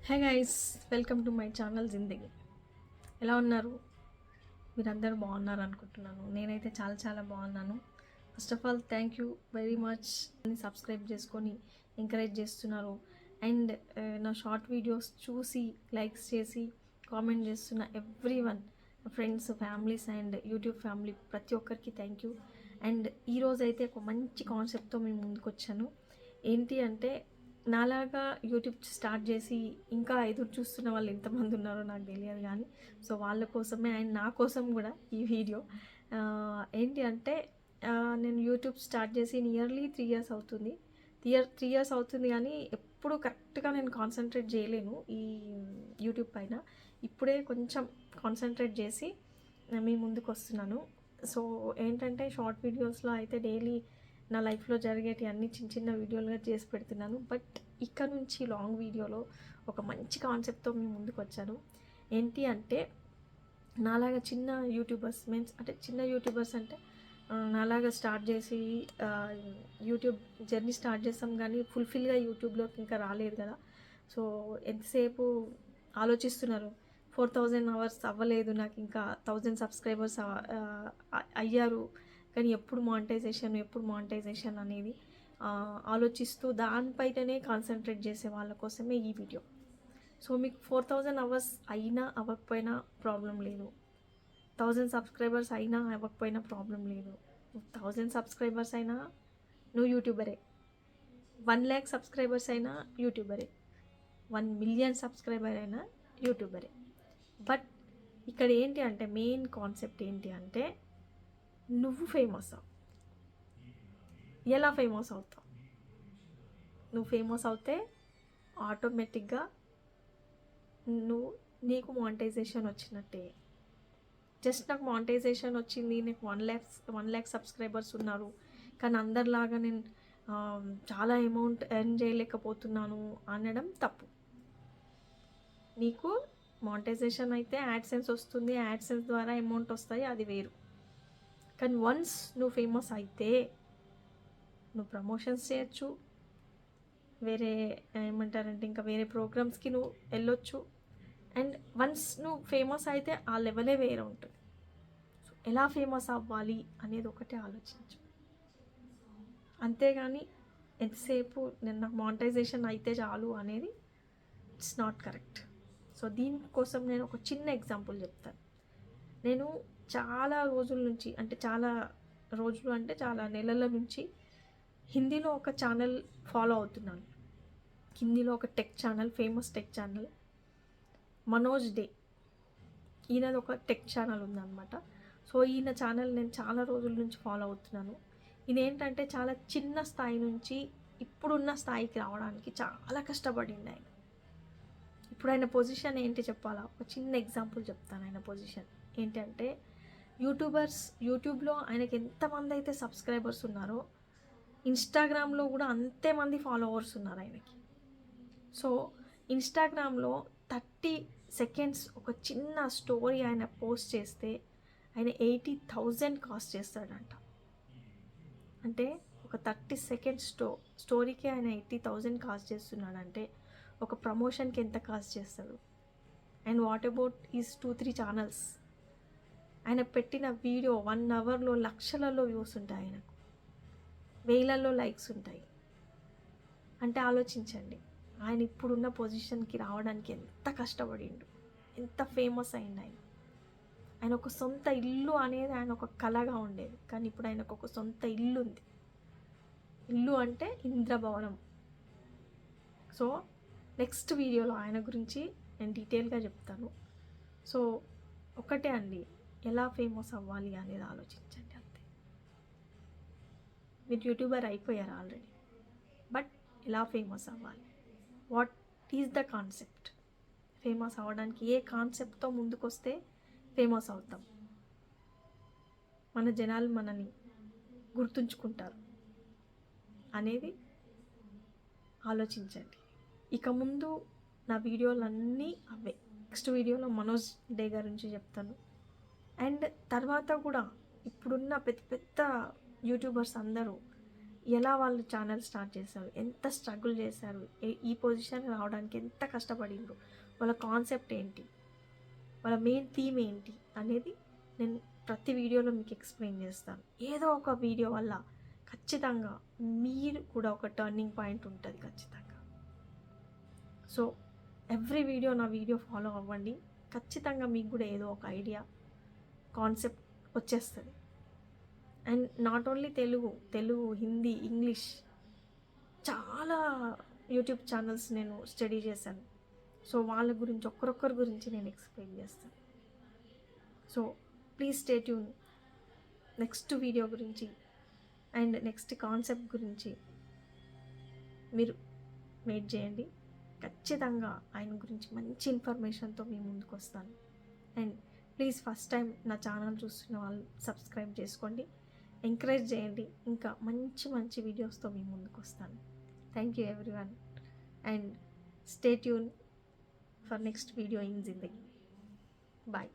Hi guys, welcome to my channel జిందగీ. ఎలా ఉన్నారు? మీరందరూ బాగున్నారు అనుకుంటున్నాను. నేనైతే చాలా చాలా బాగున్నాను. First of all thank you very much అని సబ్స్క్రైబ్ చేసుకొని ఎంకరేజ్ చేస్తున్నారు. అండ్ నా షార్ట్ వీడియోస్ చూసి లైక్స్ చేసి కామెంట్ చేస్తున్న every one, friends, families and YouTube family ప్రతి ఒక్కరికి థ్యాంక్ యూ. అండ్ ఈరోజు అయితే ఒక మంచి కాన్సెప్ట్తో మేము ముందుకు వచ్చాను. ఏంటి అంటే, నాలాగా యూట్యూబ్ స్టార్ట్ చేసి ఇంకా ఎదురు చూస్తున్న వాళ్ళు ఎంతమంది ఉన్నారో నాకు తెలియదు, కానీ సో వాళ్ళ కోసమే అండ్ నా కోసం కూడా ఈ వీడియో. ఏంటి అంటే, నేను యూట్యూబ్ స్టార్ట్ చేసి నియర్లీ 3 years అవుతుంది. 3 years అవుతుంది, కానీ ఎప్పుడు కరెక్ట్గా నేను కాన్సన్ట్రేట్ చేయలేను ఈ యూట్యూబ్ పైన. ఇప్పుడే కొంచెం కాన్సన్ట్రేట్ చేసి మీ ముందుకు వస్తున్నాను. సో ఏంటంటే, షార్ట్ వీడియోస్లో అయితే డైలీ నా లైఫ్లో జరిగేటి అన్ని చిన్న చిన్న వీడియోలుగా చేసి పెడుతున్నాను. బట్ ఇక్కడ నుంచి లాంగ్ వీడియోలో ఒక మంచి కాన్సెప్ట్తో మేము ముందుకు వచ్చాను. ఏంటి అంటే, నాలాగా చిన్న యూట్యూబర్స్ అంటే చిన్న యూట్యూబర్స్ అంటే నాలాగా స్టార్ట్ చేసి యూట్యూబ్ జర్నీ స్టార్ట్ చేస్తాం, కానీ ఫుల్ఫిల్గా యూట్యూబ్లోకి ఇంకా రాలేదు కదా. సో ఎంతసేపు ఆలోచిస్తున్నారు, 4000 hours అవ్వలేదు, నాకు ఇంకా 1000 subscribers అయ్యారు, కానీ ఎప్పుడు మానిటైజేషన్ అనేది ఆలోచిస్తూ దానిపైనే కాన్సన్ట్రేట్ చేసే వాళ్ళ కోసమే ఈ వీడియో. సో మీకు 4000 hours అయినా అవ్వకపోయినా ప్రాబ్లం లేదు, 1000 subscribers అయినా అవ్వకపోయినా ప్రాబ్లం లేదు. 1000 subscribers అయినా నువ్వు యూట్యూబరే, 1 lakh subscribers అయినా యూట్యూబరే, 1 million subscriber అయినా యూట్యూబరే. బట్ ఇక్కడ ఏంటి అంటే, మెయిన్ కాన్సెప్ట్ ఏంటి అంటే, నువ్వు ఫేమస్ అవు. ఎలా ఫేమస్ అవుతావు? నువ్వు ఫేమస్ అవుతే ఆటోమేటిక్గా నీకు మానిటైజేషన్ వచ్చినట్టే. జస్ట్ నాకు మానిటైజేషన్ వచ్చింది, నీకు 1 lakh సబ్స్క్రైబర్స్ ఉన్నారు, కానీ అందరిలాగా నేను చాలా అమౌంట్ ఎర్న్ చేయలేకపోతున్నాను అనడం తప్పు. నీకు మానిటైజేషన్ అయితే యాడ్సెన్స్ వస్తుంది, యాడ్సెన్స్ ద్వారా అమౌంట్ వస్తాయి, అది వేరు. కానీ వన్స్ నువ్వు ఫేమస్ అయితే నువ్వు ప్రమోషన్స్ చేయొచ్చు, వేరే ఏమంటారంటే ఇంకా వేరే ప్రోగ్రామ్స్కి నువ్వు వెళ్ళొచ్చు. అండ్ వన్స్ నువ్వు ఫేమస్ అయితే ఆ లెవెలే వేరే ఉంటుంది. సో ఎలా ఫేమస్ అవ్వాలి అనేది ఒకటే ఆలోచించు, అంతేగాని ఎంతసేపు నేను నాకు మానిటైజేషన్ అయితే చాలు అనేది ఇట్స్ నాట్ కరెక్ట్. సో దీనికోసం నేను ఒక చిన్న ఎగ్జాంపుల్ చెప్తాను. నేను చాలా రోజుల నుంచి అంటే చాలా నెలల నుంచి హిందీలో ఒక ఛానల్ ఫాలో అవుతున్నాను. హిందీలో ఒక tech channel, famous tech channel, Manoj Dey. ఈయనది ఒక టెక్ ఛానల్ ఉందన్నమాట. సో ఈయన ఛానల్ నేను చాలా రోజుల నుంచి ఫాలో అవుతున్నాను. ఈయన ఏంటంటే, చాలా చిన్న స్థాయి నుంచి ఇప్పుడున్న స్థాయికి రావడానికి చాలా కష్టపడింది ఆయన. ఇప్పుడు ఆయన పొజిషన్ ఏంటి చెప్పాలా? ఒక చిన్న ఎగ్జాంపుల్ చెప్తాను. ఆయన పొజిషన్ ఏంటంటే, యూట్యూబ్లో ఆయనకి ఎంతమంది అయితే సబ్స్క్రైబర్స్ ఉన్నారో, ఇన్స్టాగ్రామ్లో కూడా అంతే మంది ఫాలోవర్స్ ఉన్నారు ఆయనకి. సో ఇన్స్టాగ్రామ్లో 30 seconds ఒక చిన్న స్టోరీ ఆయన పోస్ట్ చేస్తే ఆయన 80,000 కాస్ట్ చేస్తాడంట. అంటే ఒక 30 seconds స్టోరీకి ఆయన 80,000 కాస్ట్ చేస్తున్నాడంటే ఒక ప్రమోషన్కి ఎంత కాస్ట్ చేస్తాడు? And what about is 2-3 channels? ఆయన పెట్టిన వీడియో 1 hourలో లక్షలలో వ్యూస్ ఉంటాయి, ఆయనకు వేలల్లో లైక్స్ ఉంటాయి. అంటే ఆలోచించండి, ఆయన ఇప్పుడున్న పొజిషన్కి రావడానికి ఎంత కష్టపడిండు, ఎంత ఫేమస్ అయిండు ఆయన. ఆయన ఒక సొంత ఇల్లు అనేది ఆయన ఒక కళగా ఉండేది, కానీ ఇప్పుడు ఆయనకు ఒక సొంత ఇల్లు ఉంది. ఇల్లు అంటే ఇంద్రభవనం. సో నెక్స్ట్ వీడియోలో ఆయన గురించి నేను డీటెయిల్గా చెప్తాను. సో ఒకటే అండి, ఎలా ఫేమస్ అవ్వాలి అనేది ఆలోచించండి అంతే. మీరు యూట్యూబర్ అయిపోయారు ఆల్రెడీ, బట్ ఎలా ఫేమస్ అవ్వాలి? What is the concept? Famous అవ్వడానికి ఏ కాన్సెప్ట్తో ముందుకు వస్తే ఫేమస్ అవుతాం, మన జనాలు మనని గుర్తుంచుకుంటారు అనేది ఆలోచించండి. ఇక ముందు నా వీడియోలన్నీ అవే. నెక్స్ట్ వీడియోలో మనోజ్ డే గురించి చెప్తాను. అండ్ తర్వాత కూడా ఇప్పుడున్న పెద్ద పెద్ద యూట్యూబర్స్ అందరూ ఎలా వాళ్ళు ఛానల్ స్టార్ట్ చేశారు, ఎంత స్ట్రగుల్ చేశారు, ఈ పొజిషన్ రావడానికి ఎంత కష్టపడిండ్రు, వాళ్ళ కాన్సెప్ట్ ఏంటి, వాళ్ళ మెయిన్ థీమ్ ఏంటి అనేది నేను ప్రతి వీడియోలో మీకు ఎక్స్ప్లెయిన్ చేస్తాను. ఏదో ఒక వీడియో వల్ల ఖచ్చితంగా మీరు కూడా ఒక టర్నింగ్ పాయింట్ ఉంటుంది ఖచ్చితంగా. సో ఎవ్రీ వీడియో నా వీడియో ఫాలో అవ్వండి, ఖచ్చితంగా మీకు కూడా ఏదో ఒక ఐడియా కాన్సెప్ట్ వచ్చేస్తుంది. And not only Telugu, Hindi, English చాలా యూట్యూబ్ ఛానల్స్ నేను స్టడీ చేశాను. సో వాళ్ళ గురించి ఒక్కరొక్కరి గురించి నేను ఎక్స్ప్లెయిన్ చేస్తాను. So please stay tune next video గురించి అండ్ నెక్స్ట్ కాన్సెప్ట్ గురించి మీరు వెయిట్ చేయండి. ఖచ్చితంగా ఆయన గురించి మంచి ఇన్ఫర్మేషన్తో మీ ముందుకు వస్తాను. అండ్ ప్లీజ్ ఫస్ట్ టైం నా ఛానల్ చూస్తున్న వాళ్ళు సబ్స్క్రైబ్ చేసుకోండి, ఎంకరేజ్ చేయండి. ఇంకా మంచి మంచి వీడియోస్తో మీ ముందుకు వస్తాను. Thank you everyone and stay tune for next video in Zindagi. Bye.